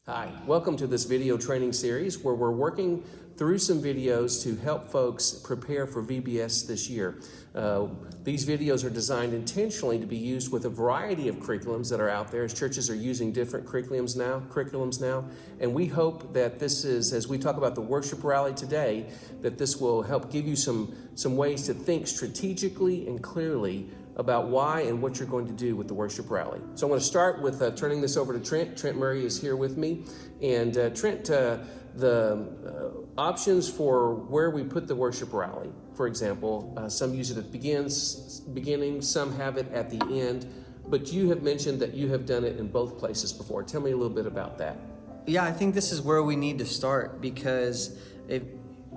Hi, welcome to this video training series where we're working through some videos to help folks prepare for VBS this year. These videos are designed intentionally to be used with a variety of curriculums that are out there as churches are using different curriculums now. And we hope that this is, as we talk about the worship rally today, that this will help give you some ways to think strategically and clearly about why and what you're going to do with the worship rally. So I'm going to start with turning this over to Trent. Trent Murray is here with me. And Trent, the options for where we put the worship rally, for example, some use it at the beginning, some have it at the end, but you have mentioned that you have done it in both places before. Tell me a little bit about that. Yeah, I think this is where we need to start, because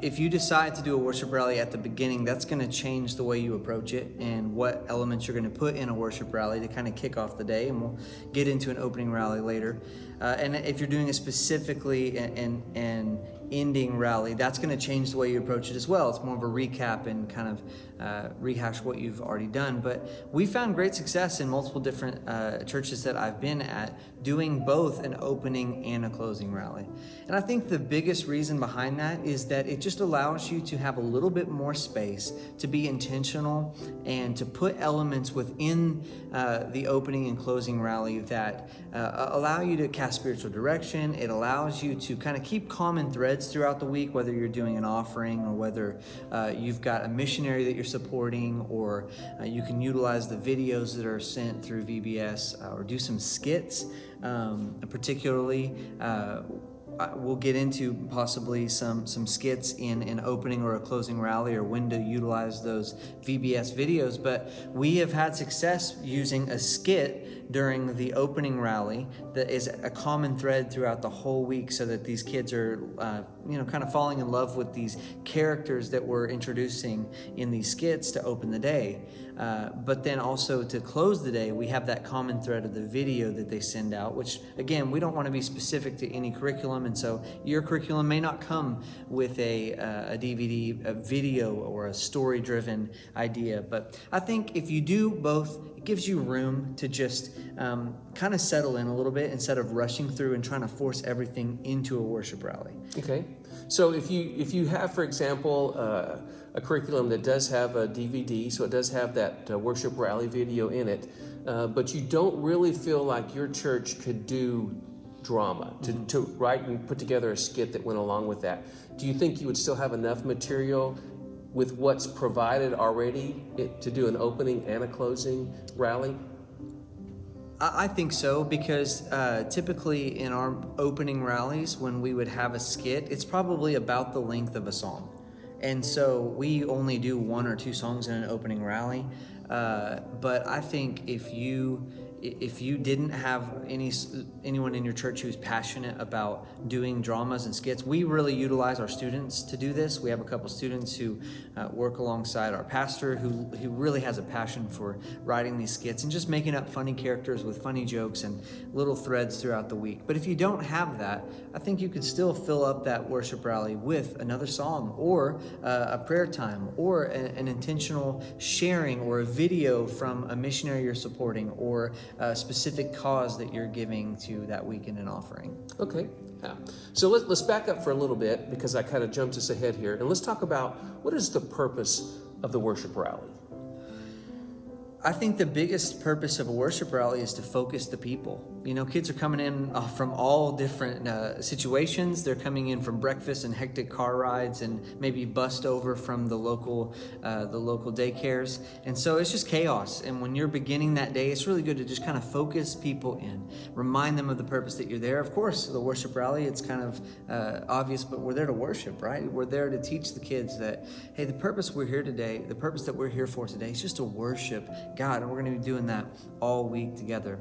if you decide to do a worship rally at the beginning, that's going to change the way you approach it and what elements you're going to put in a worship rally to kind of kick off the day. And we'll get into an opening rally later. And if you're doing it specifically an ending rally, that's going to change the way you approach it as well. It's more of a recap and kind of rehash what you've already done. But we found great success in multiple different churches that I've been at doing both an opening and a closing rally. And I think the biggest reason behind that is that it just allows you to have a little bit more space to be intentional and to put elements within the opening and closing rally that allow you to cast spiritual direction. It allows you to kind of keep common threads throughout the week, whether you're doing an offering or whether you've got a missionary that you're supporting, or you can utilize the videos that are sent through VBS or do some skits. Particularly, we'll get into possibly some skits in an opening or a closing rally, or when to utilize those VBS videos. But we have had success using a skit during the opening rally that is a common thread throughout the whole week, so that these kids are kind of falling in love with these characters that we're introducing in these skits to open the day. But then also to close the day, we have that common thread of the video that they send out, which again, we don't want to be specific to any curriculum. And so your curriculum may not come with a DVD, a video, or a story-driven idea. But I think if you do both, it gives you room to just kind of settle in a little bit instead of rushing through and trying to force everything into a worship rally. Okay. So if you have, for example, a curriculum that does have a DVD, so it does have that worship rally video in it, but you don't really feel like your church could do drama, to write and put together a skit that went along with that, do you think you would still have enough material with what's provided already to do an opening and a closing rally? I think so, because typically in our opening rallies, when we would have a skit, it's probably about the length of a song. And so we only do one or two songs in an opening rally. But I think if you didn't have anyone in your church who's passionate about doing dramas and skits, we really utilize our students to do this. We have a couple students who work alongside our pastor who really has a passion for writing these skits and just making up funny characters with funny jokes and little threads throughout the week. But if you don't have that, I think you could still fill up that worship rally with another song, or a prayer time, or an intentional sharing, or a video from a missionary you're supporting, or a specific cause that you're giving to that week in an offering. Okay. Yeah. So let's back up for a little bit, because I kind of jumped us ahead here, and let's talk about what is the purpose of the worship rally. I think the biggest purpose of a worship rally is to focus the people. You know, kids are coming in from all different situations. They're coming in from breakfast and hectic car rides, and maybe bust over from the local daycares. And so it's just chaos. And when you're beginning that day, it's really good to just kind of focus people in, remind them of the purpose that you're there. Of course, the worship rally, it's kind of obvious, but we're there to worship, right? We're there to teach the kids that, hey, the purpose that we're here for today is just to worship God, and we're going to be doing that all week together.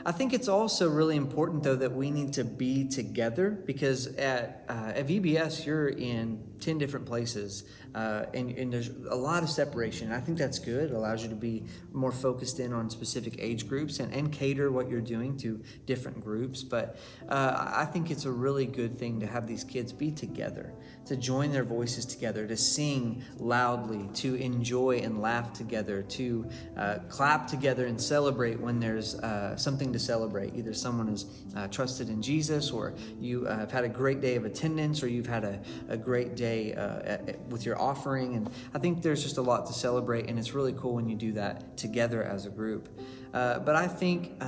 I think it's also really important, though, that we need to be together, because at VBS, you're in 10 different places, and there's a lot of separation. I think that's good. It allows you to be more focused in on specific age groups and cater what you're doing to different groups. But I think it's a really good thing to have these kids be together, to join their voices together, to sing loudly, to enjoy and laugh together, to clap together and celebrate when there's something to celebrate. Either someone has trusted in Jesus, or you have had a great day of attendance, or you've had a great day with your offering. And I think there's just a lot to celebrate, and it's really cool when you do that together as a group. But I think,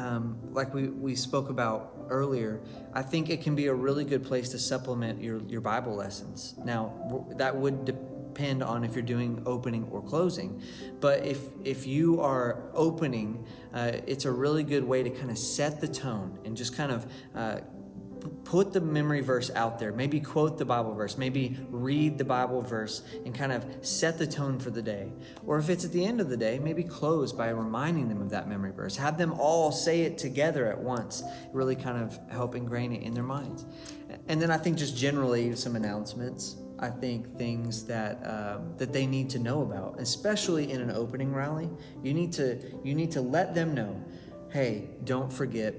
like we spoke about earlier, I think it can be a really good place to supplement your Bible lessons. Now, that would depend on if you're doing opening or closing. But if you are opening, it's a really good way to kind of set the tone and just kind of put the memory verse out there. Maybe quote the Bible verse, maybe read the Bible verse and kind of set the tone for the day. Or if it's at the end of the day, maybe close by reminding them of that memory verse. Have them all say it together at once. Really kind of help ingrain it in their minds. And then I think just generally some announcements. I think things that they need to know about, especially in an opening rally. You need to let them know, hey, don't forget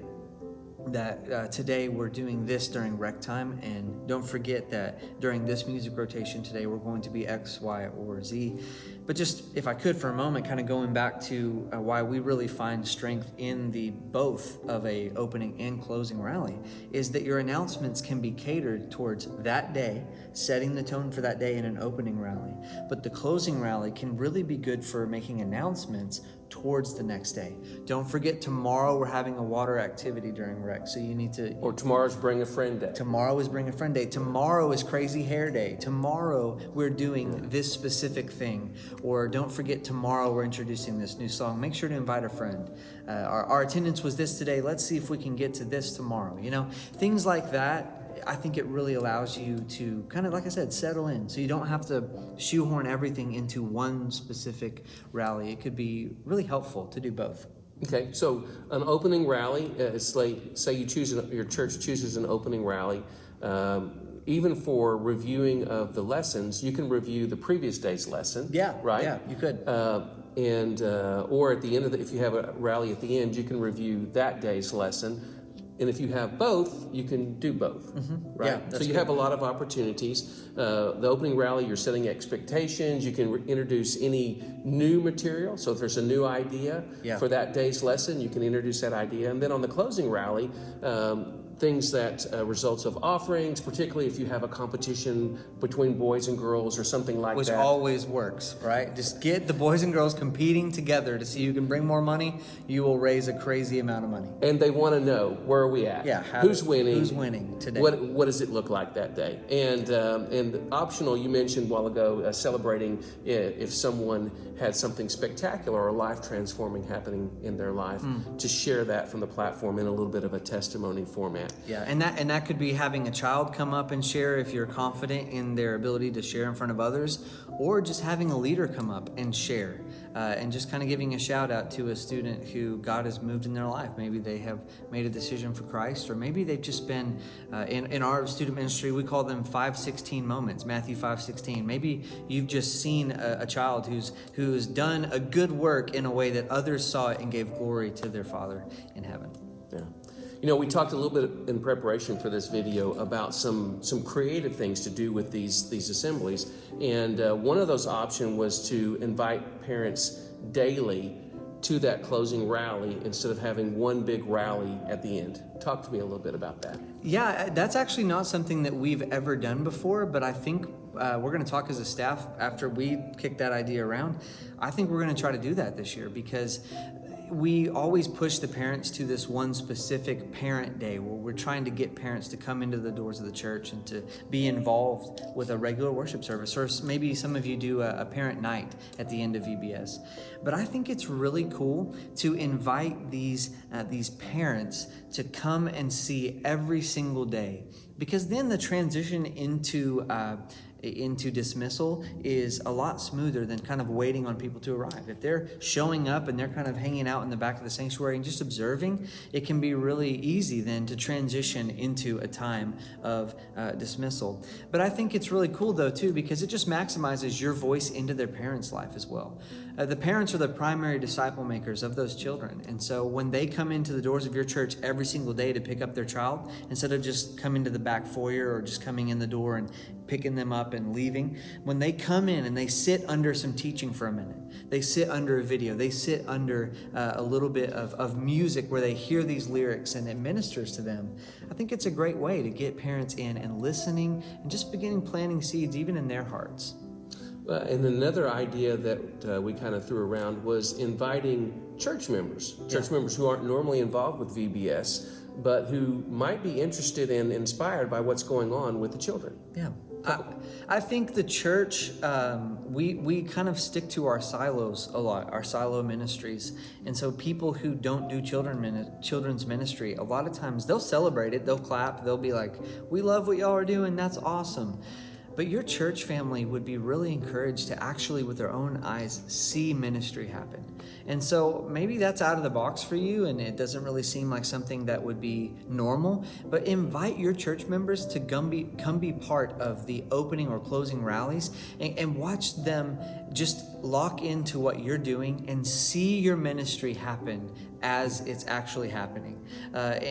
that today we're doing this during rec time, and don't forget that during this music rotation today we're going to be X, Y, or Z. But just, if I could for a moment, kind of going back to why we really find strength in the both of a opening and closing rally, is that your announcements can be catered towards that day, setting the tone for that day in an opening rally. But the closing rally can really be good for making announcements towards the next day. Don't forget, tomorrow we're having a water activity during rec, so you need to... Or tomorrow's Bring a Friend Day. Tomorrow is Bring a Friend Day. Tomorrow is Crazy Hair Day. Tomorrow we're doing this specific thing. Or don't forget, tomorrow we're introducing this new song. Make sure to invite a friend. Our attendance was this today. Let's see if we can get to this tomorrow. You know, things like that. I think it really allows you to kind of, like I said, settle in. So you don't have to shoehorn everything into one specific rally. It could be really helpful to do both. Okay, so an opening rally, say you choose, your church chooses an opening rally. Even for reviewing of the lessons, you can review the previous day's lesson. Yeah, right. Yeah, you could. Or at the end of if you have a rally at the end, you can review that day's lesson. And if you have both, you can do both, right? Yeah, so you have a lot of opportunities. The opening rally, you're setting expectations. You can introduce any new material. So if there's a new idea for that day's lesson, you can introduce that idea. And then on the closing rally, things that results of offerings, particularly if you have a competition between boys and girls or something like that. Which always works, right? Just get the boys and girls competing together to see who can bring more money. You will raise a crazy amount of money. And they want to know, where are we at? Yeah. Who's winning? Who's winning today? What does it look like that day? And optional, you mentioned a while ago, celebrating if someone had something spectacular or life-transforming happening in their life, to share that from the platform in a little bit of a testimony format. Yeah, and that could be having a child come up and share if you're confident in their ability to share in front of others, or just having a leader come up and share, and just kind of giving a shout out to a student who God has moved in their life. Maybe they have made a decision for Christ, or maybe they've just been, in our student ministry, we call them 5:16 moments, Matthew 5:16. Maybe you've just seen a child who's done a good work in a way that others saw it and gave glory to their Father in heaven. Yeah. You know, we talked a little bit in preparation for this video about some creative things to do with these assemblies. And one of those options was to invite parents daily to that closing rally instead of having one big rally at the end. Talk to me a little bit about that. Yeah, that's actually not something that we've ever done before, but I think we're going to talk as a staff after we kick that idea around. I think we're going to try to do that this year, because we always push the parents to this one specific parent day where we're trying to get parents to come into the doors of the church and to be involved with a regular worship service. Or maybe some of you do a parent night at the end of VBS. But I think it's really cool to invite these parents to come and see every single day, because then the transition into dismissal is a lot smoother than kind of waiting on people to arrive. If they're showing up and they're kind of hanging out in the back of the sanctuary and just observing, it can be really easy then to transition into a time of dismissal. But I think it's really cool though too, because it just maximizes your voice into their parents' life as well. The parents are the primary disciple makers of those children. And so when they come into the doors of your church every single day to pick up their child, instead of just coming to the back foyer or just coming in the door and picking them up and leaving, when they come in and they sit under some teaching for a minute, they sit under a video, they sit under a little bit of music where they hear these lyrics and it ministers to them. I think it's a great way to get parents in and listening and just beginning planting seeds even in their hearts. And another idea that we kind of threw around was inviting church members who aren't normally involved with VBS, but who might be interested and inspired by what's going on with the children. Yeah. I think the church, we kind of stick to our silos a lot, our silo ministries. And so people who don't do children's ministry, a lot of times they'll celebrate it, they'll clap, they'll be like, we love what y'all are doing, that's awesome. But your church family would be really encouraged to actually, with their own eyes, see ministry happen. And so maybe that's out of the box for you and it doesn't really seem like something that would be normal, but invite your church members to come be part of the opening or closing rallies and watch them just lock into what you're doing and see your ministry happen as it's actually happening.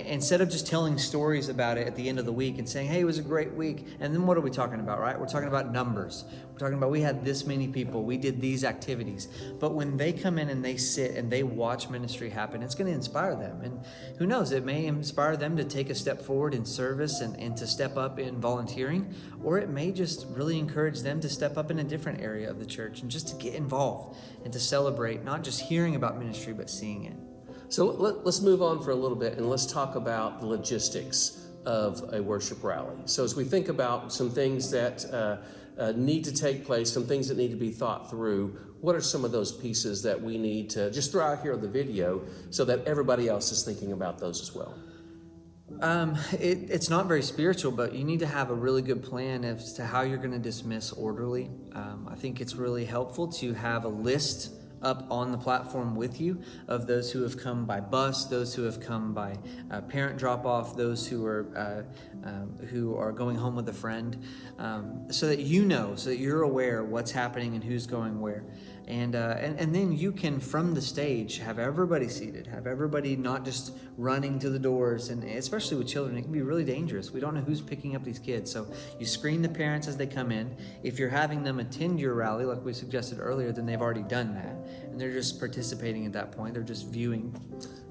Instead of just telling stories about it at the end of the week and saying, hey, it was a great week. And then what are we talking about, right? We're talking about numbers. We're talking about we had this many people, we did these activities. But when they come in and they sit and they watch ministry happen, it's going to inspire them. And who knows, it may inspire them to take a step forward in service and to step up in volunteering, or it may just really encourage them to step up in a different area of the church and just to get involved and to celebrate, not just hearing about ministry, but seeing it. So let's move on for a little bit and let's talk about the logistics of a worship rally. So as we think about some things that need to take place, some things that need to be thought through, what are some of those pieces that we need to just throw out here on the video so that everybody else is thinking about those as well? It's not very spiritual, but you need to have a really good plan as to how you're going to dismiss orderly. I think it's really helpful to have a list up on the platform with you of those who have come by bus, those who have come by parent drop-off, those who are going home with a friend, so that you know, so that you're aware what's happening and who's going where. And then you can, from the stage, have everybody seated, have everybody not just running to the doors, and especially with children, it can be really dangerous. We don't know who's picking up these kids. So you screen the parents as they come in. If you're having them attend your rally, like we suggested earlier, then they've already done that. And they're just participating at that point. They're just viewing.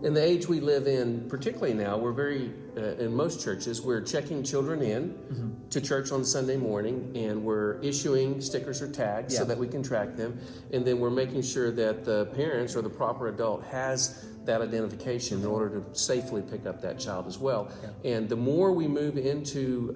In the age we live in, particularly now, we're very, in most churches, we're checking children in to church on Sunday morning, and we're issuing stickers or tags so that we can track them. And then we're making sure that the parents or the proper adult has that identification in order to safely pick up that child as well. And the more we move into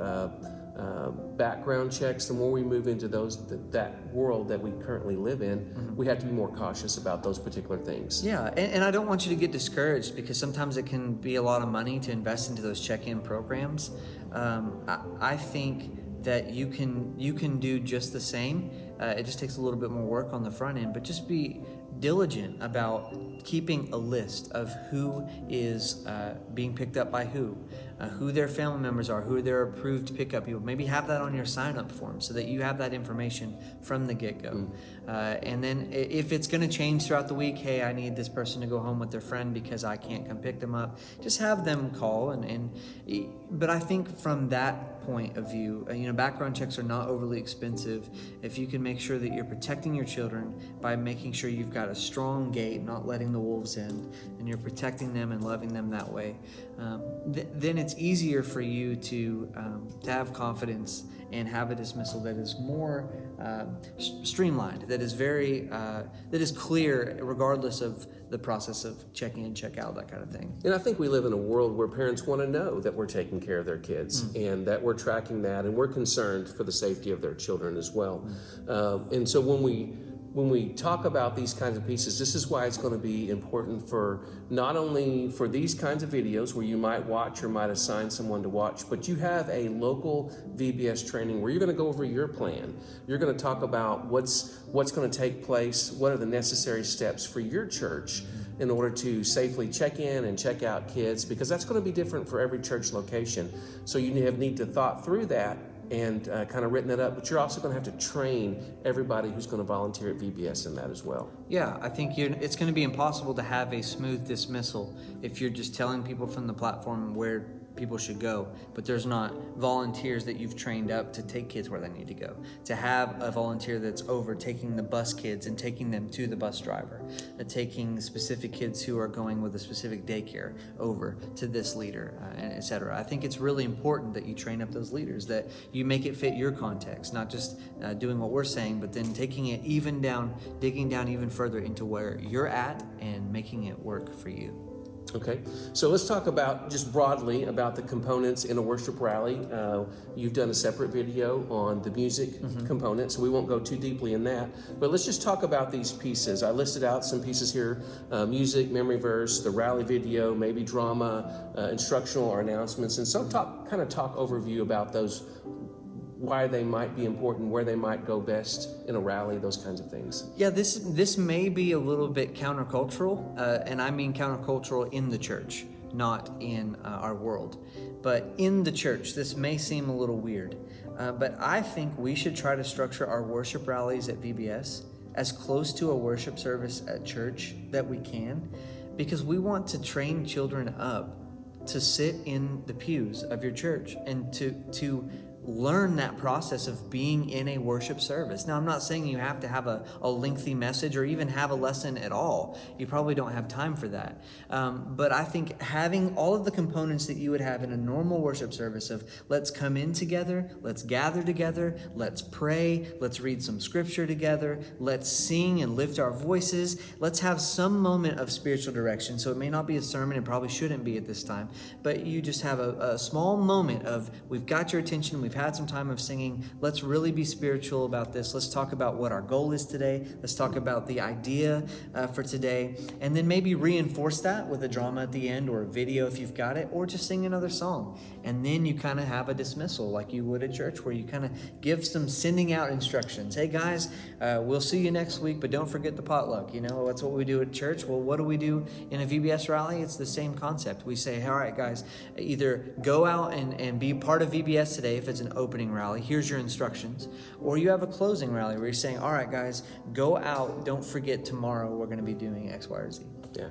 background checks, the more we move into that world that we currently live in, we have to be more cautious about those particular things. Yeah, and I don't want you to get discouraged, because sometimes it can be a lot of money to invest into those check-in programs. I think that you can do just the same. It just takes a little bit more work on the front end, but just be diligent about keeping a list of who is being picked up by who their family members are, who their approved pickup people. Maybe have that on your sign-up form so that you have that information from the get-go. And then if it's going to change throughout the week, hey, I need this person to go home with their friend because I can't come pick them up, just have them call. But I think from that point of view, background checks are not overly expensive. If you can make sure that you're protecting your children by making sure you've got a strong gate, not letting the wolves in, and you're protecting them and loving them that way, then it's easier for you to have confidence and have a dismissal that is more streamlined, that is very that is clear, regardless of the process of check in, check out, that kind of thing. And I think we live in a world where parents want to know that we're taking care of their kids and that we're tracking that, and we're concerned for the safety of their children as well. And so when we talk about these kinds of pieces, this is why it's going to be important for not only for these kinds of videos where you might watch or might assign someone to watch, but you have a local VBS training where you're going to go over your plan. You're going to talk about what's going to take place, what are the necessary steps for your church in order to safely check in and check out kids, because that's going to be different for every church location. So you need to thought through that and kind of written that up, but you're also going to have to train everybody who's going to volunteer at VBS in that as well. Yeah, I think it's going to be impossible to have a smooth dismissal if you're just telling people from the platform where people should go, but there's not volunteers that you've trained up to take kids where they need to go. To have a volunteer that's over taking the bus kids and taking them to the bus driver, taking specific kids who are going with a specific daycare over to this leader, and etc. I think it's really important that you train up those leaders, that you make it fit your context, not just doing what we're saying, but then taking it even down, digging down even further into where you're at and making it work for you. Okay, so let's talk about just broadly about the components in a worship rally. You've done a separate video on the music component, so we won't go too deeply in that. But let's just talk about these pieces. I listed out some pieces here: music, memory verse, the rally video, maybe drama, instructional or announcements, and so talk overview about those, why they might be important, where they might go best in a rally, those kinds of things. Yeah, this may be a little bit countercultural, and I mean countercultural in the church, not in our world. But in the church, this may seem a little weird, but I think we should try to structure our worship rallies at VBS as close to a worship service at church that we can, because we want to train children up to sit in the pews of your church and to learn that process of being in a worship service. Now, I'm not saying you have to have a lengthy message or even have a lesson at all. You probably don't have time for that. But I think having all of the components that you would have in a normal worship service of let's come in together, let's gather together, let's pray, let's read some scripture together, let's sing and lift our voices, let's have some moment of spiritual direction. So it may not be a sermon, it probably shouldn't be at this time, but you just have a small moment of we've got your attention, we've had some time of singing. Let's really be spiritual about this. Let's talk about what our goal is today. Let's talk about the idea for today, and then maybe reinforce that with a drama at the end or a video if you've got it, or just sing another song. And then you kind of have a dismissal like you would at church, where you kind of give some sending out instructions. Hey guys, we'll see you next week, but don't forget the potluck. You know, that's what we do at church. Well, what do we do in a VBS rally? It's the same concept. We say, all right guys, either go out and be part of VBS today if it's an opening rally, here's your instructions, or you have a closing rally where you're saying, all right guys, go out, don't forget tomorrow we're going to be doing X, Y, or Z. Yeah,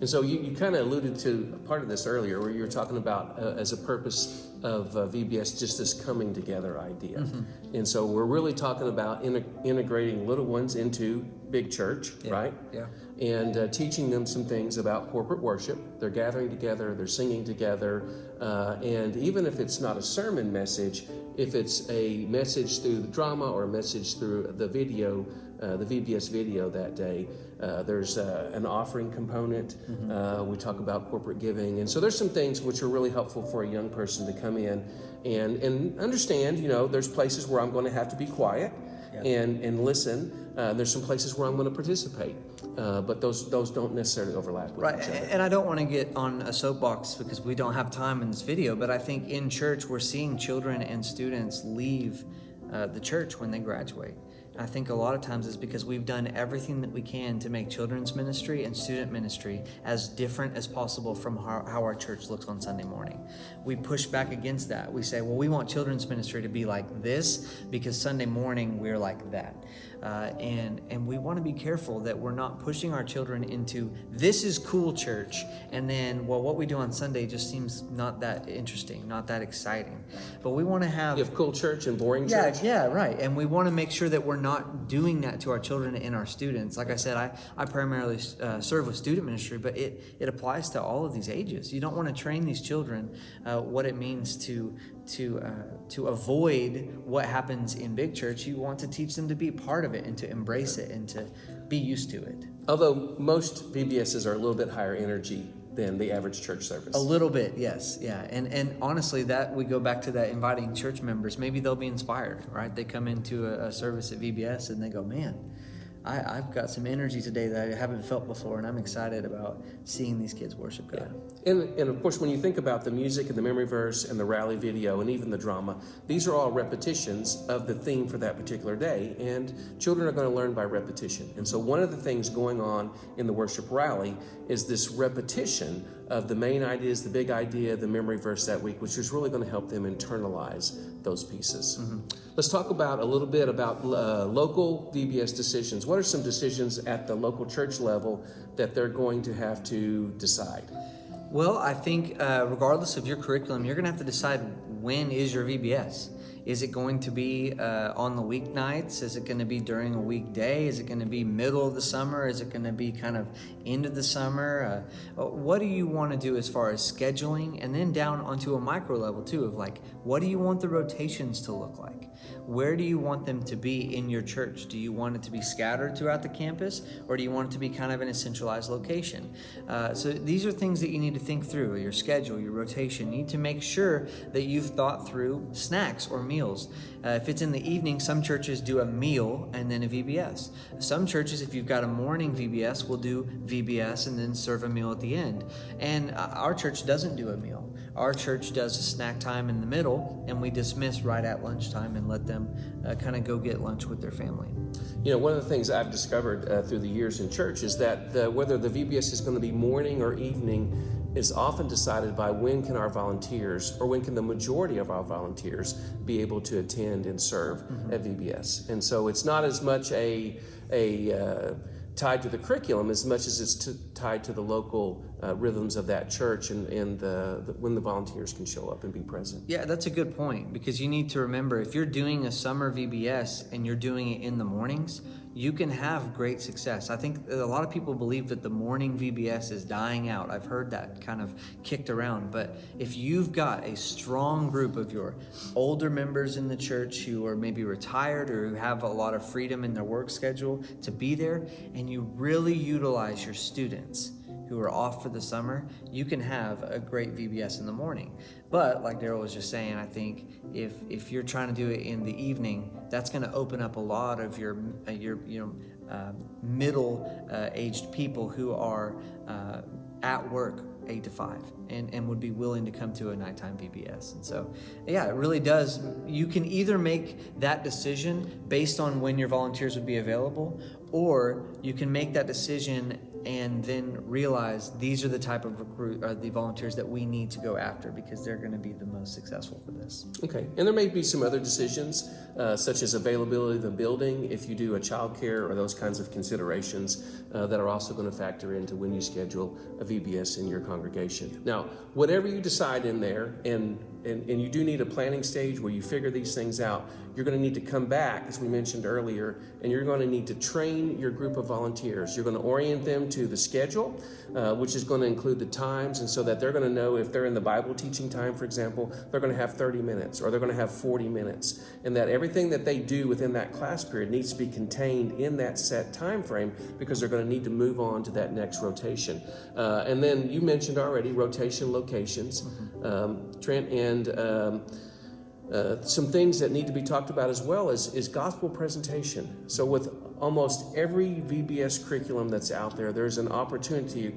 and so you kind of alluded to part of this earlier, where you were talking about as a purpose of VBS, just this coming together idea. And so we're really talking about integrating little ones into big church, right? Yeah. And teaching them some things about corporate worship. They're gathering together, they're singing together, and even if it's not a sermon message, if it's a message through the drama or a message through the video, the VBS video that day, there's an offering component. We talk about corporate giving, and so there's some things which are really helpful for a young person to come in and understand. You know, there's places where I'm going to have to be quiet and listen. There's some places where I'm going to participate, but those don't necessarily overlap with each other. And I don't want to get on a soapbox because we don't have time in this video, but I think in church we're seeing children and students leave the church when they graduate. I think a lot of times it's because we've done everything that we can to make children's ministry and student ministry as different as possible from how our church looks on Sunday morning. We push back against that. We say, well, we want children's ministry to be like this because Sunday morning we're like that. And we want to be careful that we're not pushing our children into this is cool church, and then, well, what we do on Sunday just seems not that interesting, not that exciting. But we want to have... You have cool church and boring church? Yeah, right. And we want to make sure that we're not doing that to our children and our students. Like I said, I primarily serve with student ministry, but it applies to all of these ages. You don't want to train these children what it means to avoid what happens in big church. You want to teach them to be part of it and to embrace it and to be used to it. Although most VBSs are a little bit higher energy than the average church service. A little bit, yes, yeah. And honestly, that we go back to that inviting church members. Maybe they'll be inspired, right? They come into a service at VBS and they go, man, I've got some energy today that I haven't felt before, and I'm excited about seeing these kids worship God. Yeah. And of course, when you think about the music and the memory verse and the rally video and even the drama, these are all repetitions of the theme for that particular day, and children are going to learn by repetition. And so one of the things going on in the worship rally is this repetition of the main ideas, the big idea, the memory verse that week, which is really going to help them internalize those pieces. Let's talk about a little bit about local VBS decisions. What are some decisions at the local church level that they're going to have to decide? Well, I think regardless of your curriculum, you're going to have to decide, when is your VBS? Is it going to be on the weeknights? Is it going to be during a weekday? Is it going to be middle of the summer? Is it going to be kind of end of the summer? What do you want to do as far as scheduling? And then down onto a micro level too, of like, what do you want the rotations to look like? Where do you want them to be in your church? Do you want it to be scattered throughout the campus, or do you want it to be kind of in a centralized location? So these are things that you need to think through: your schedule, your rotation. You need to make sure that you've thought through snacks or meals. If it's in the evening, some churches do a meal and then a VBS. Some churches, if you've got a morning VBS, will do VBS and then serve a meal at the end. And our church doesn't do a meal. Our church does a snack time in the middle, and we dismiss right at lunchtime and let them kind of go get lunch with their family. You know, one of the things I've discovered through the years in church is that whether the VBS is going to be morning or evening is often decided by when can our volunteers, or when can the majority of our volunteers be able to attend and serve at VBS. And so it's not as much a tied to the curriculum as much as it's tied to the local rhythms of that church and when the volunteers can show up and be present. Yeah, that's a good point, because you need to remember, if you're doing a summer VBS and you're doing it in the mornings, you can have great success. I think a lot of people believe that the morning VBS is dying out. I've heard that kind of kicked around. But if you've got a strong group of your older members in the church who are maybe retired or who have a lot of freedom in their work schedule to be there, and you really utilize your students who are off for the summer, you can have a great VBS in the morning. But like Darrell was just saying, I think if you're trying to do it in the evening, that's going to open up a lot of your middle aged people who are at work 8 to 5 and would be willing to come to a nighttime VBS. And so, yeah, it really does. You can either make that decision based on when your volunteers would be available, or you can make that decision and then realize these are the type of the volunteers that we need to go after, because they're going to be the most successful for this. Okay, and there may be some other decisions, such as availability of the building, if you do a child care, or those kinds of considerations that are also going to factor into when you schedule a VBS in your congregation. Now, whatever you decide in there, and you do need a planning stage where you figure these things out, you're going to need to come back, as we mentioned earlier, and you're going to need to train your group of volunteers. You're going to orient them to the schedule, which is going to include the times, and so that they're going to know if they're in the Bible teaching time, for example, they're going to have 30 minutes, or they're going to have 40 minutes, and that everything that they do within that class period needs to be contained in that set time frame, because they're going to need to move on to that next rotation. And then you mentioned already rotation locations, Trent, and some things that need to be talked about as well is gospel presentation. So with almost every VBS curriculum that's out there, there's an opportunity,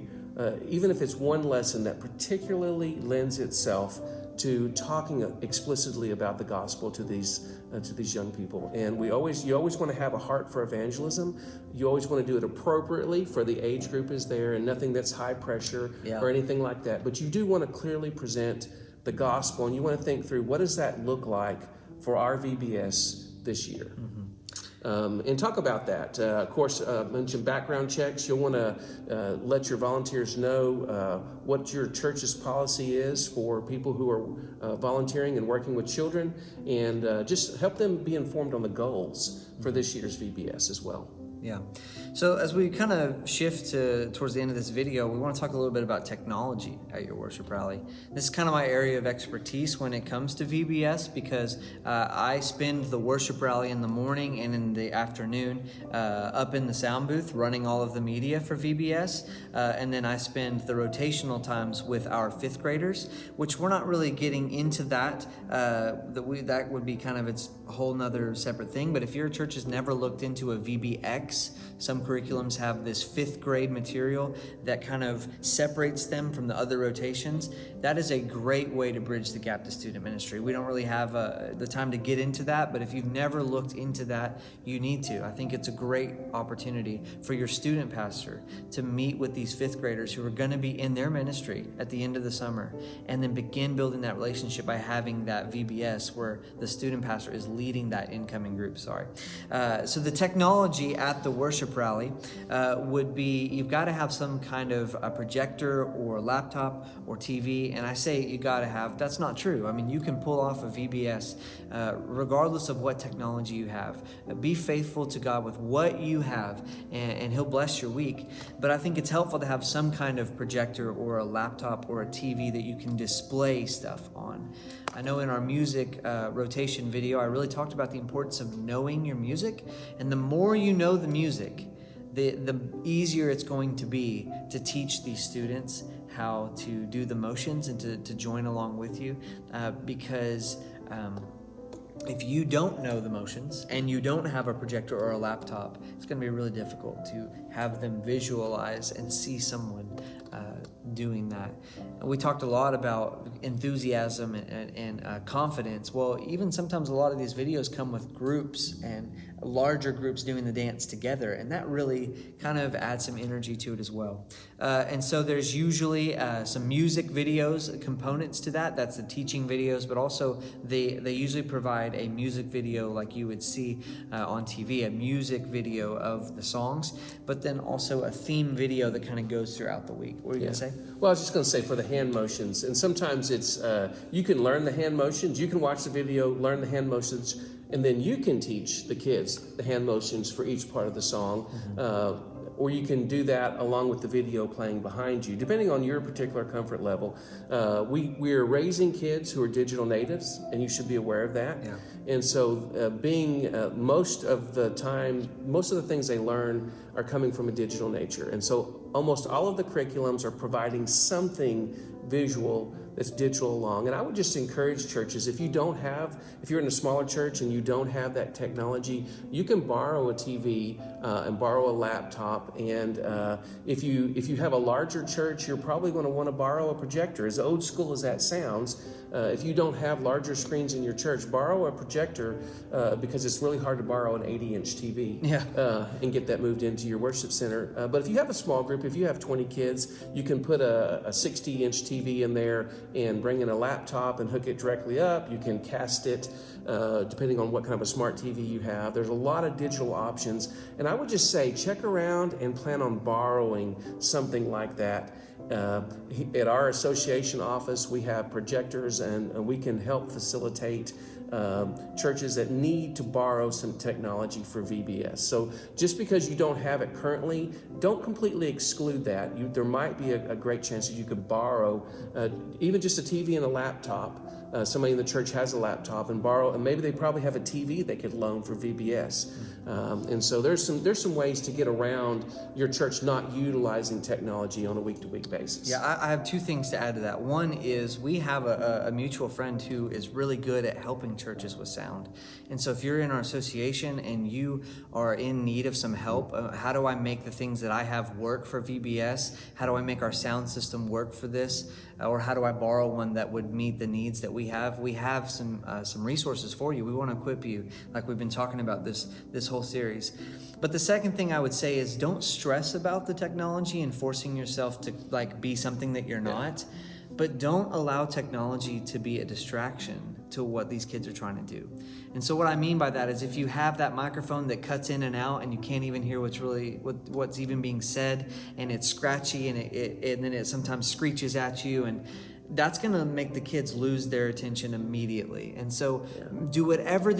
even if it's one lesson that particularly lends itself to talking explicitly about the gospel to these young people. And you always want to have a heart for evangelism. You always want to do it appropriately for the age group is there, and nothing that's high pressure or anything like that. But you do want to clearly present the gospel, and you want to think through, what does that look like for our VBS this year? And talk about that. Of course, mention background checks. You'll want to let your volunteers know what your church's policy is for people who are volunteering and working with children, and just help them be informed on the goals for this year's VBS as well. Yeah. So as we kind of shift towards the end of this video, we want to talk a little bit about technology at your worship rally. This is kind of my area of expertise when it comes to VBS, because I spend the worship rally in the morning and in the afternoon up in the sound booth running all of the media for VBS. And then I spend the rotational times with our 5th graders, which we're not really getting into that. That would be kind of its whole nother separate thing. But if your church has never looked into a VBX X. Some curriculums have this 5th grade material that kind of separates them from the other rotations. That is a great way to bridge the gap to student ministry. We don't really have the time to get into that, but if you've never looked into that, you need to. I think it's a great opportunity for your student pastor to meet with these 5th graders who are going to be in their ministry at the end of the summer, and then begin building that relationship by having that VBS where the student pastor is leading that incoming group. So the technology at the worship rally would be, you've got to have some kind of a projector or a laptop or TV. And I say you got to have, that's not true. I mean, you can pull off a VBS regardless of what technology you have. Be faithful to God with what you have, and He'll bless your week. But I think it's helpful to have some kind of projector or a laptop or a TV that you can display stuff on. I know in our music rotation video, I really talked about the importance of knowing your music. And the more you know the music, the easier it's going to be to teach these students how to do the motions and to join along with you. Because if you don't know the motions and you don't have a projector or a laptop, it's going to be really difficult to have them visualize and see someone doing that. We talked a lot about enthusiasm and confidence. Well, even sometimes a lot of these videos come with groups and larger groups doing the dance together, and that really kind of adds some energy to it as well. And so there's usually some music videos components to that. That's the teaching videos, but also they usually provide a music video like you would see on TV, a music video of the songs, but then also a theme video that kind of goes throughout the week. What were you going to say? Well, I was just going to say for the hand motions, and sometimes it's, you can learn the hand motions, you can watch the video, learn the hand motions, and then you can teach the kids the hand motions for each part of the song. Or you can do that along with the video playing behind you, depending on your particular comfort level. We're raising kids who are digital natives, and you should be aware of that. Yeah. And so most of the things they learn are coming from a digital nature. And so almost all of the curriculums are providing something visual that's digital along. And I would just encourage churches, if you're in a smaller church and you don't have that technology, you can borrow a TV and borrow a laptop. And if you have a larger church, you're probably going to want to borrow a projector. As old school as that sounds, if you don't have larger screens in your church, borrow a projector because it's really hard to borrow an 80-inch TV and get that moved into your worship center. But if you have a small group, if you have 20 kids, you can put a 60-inch TV in there and bring in a laptop and hook it directly up. You can cast it depending on what kind of a smart TV you have. There's a lot of digital options. And I would just say check around and plan on borrowing something like that. At our association office, we have projectors, and we can help facilitate churches that need to borrow some technology for VBS. So just because you don't have it currently, don't completely exclude that. There might be a great chance that you could borrow even just a TV and a laptop. Somebody in the church has a laptop and maybe they probably have a TV they could loan for VBS. And so there's some ways to get around your church not utilizing technology on a week-to-week basis. Yeah, I have two things to add to that. One is we have a mutual friend who is really good at helping churches with sound. And so if you're in our association and you are in need of some help, how do I make the things that I have work for VBS? How do I make our sound system work for this? Or how do I borrow one that would meet the needs that we have? We have some resources for you. We want to equip you, like we've been talking about this whole series. But the second thing I would say is don't stress about the technology and forcing yourself to be something that you're not. But don't allow technology to be a distraction to what these kids are trying to do. And so what I mean by that is if you have that microphone that cuts in and out and you can't even hear what's even being said, and it's scratchy and then it sometimes screeches at you, and that's going to make the kids lose their attention immediately. And so do whatever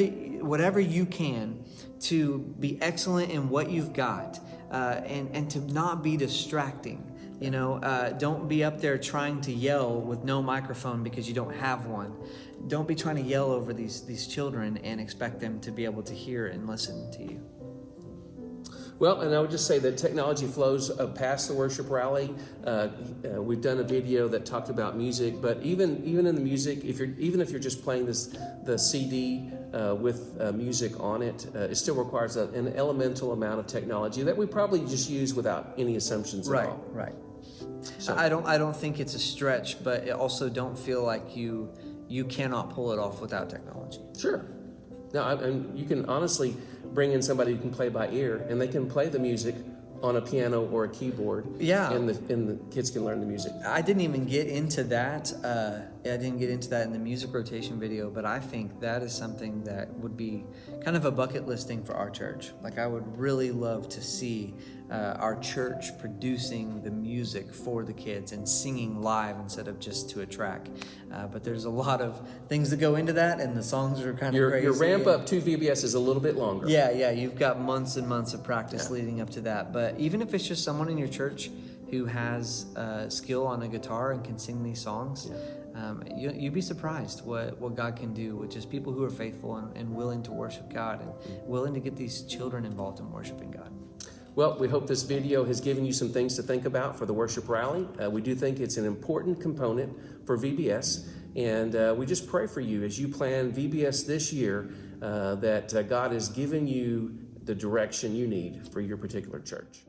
you can to be excellent in what you've got and to not be distracting. Don't be up there trying to yell with no microphone because you don't have one. Don't be trying to yell over these children and expect them to be able to hear and listen to you. Well, and I would just say that technology flows past the worship rally. We've done a video that talked about music, but even in the music, if you're just playing the CD with music on it, it still requires an elemental amount of technology that we probably just use without any assumptions at all. Right. So, I don't think it's a stretch, but also don't feel like you cannot pull it off without technology. Sure. Now, and you can honestly bring in somebody who can play by ear, and they can play the music on a piano or a keyboard. Yeah. And the kids can learn the music. I didn't even get into that. I didn't get into that in the music rotation video, but I think that is something that would be kind of a bucket list thing for our church. Like, I would really love to see our church producing the music for the kids and singing live instead of just to a track. But there's a lot of things that go into that, and the songs are kind of crazy. Your ramp up to VBS is a little bit longer. Yeah, you've got months and months of practice leading up to that. But even if it's just someone in your church who has skill on a guitar and can sing these songs, you'd be surprised what God can do with just people who are faithful and willing to worship God and willing to get these children involved in worshiping God. Well, we hope this video has given you some things to think about for the worship rally. We do think it's an important component for VBS, and we just pray for you as you plan VBS this year that God has given you the direction you need for your particular church.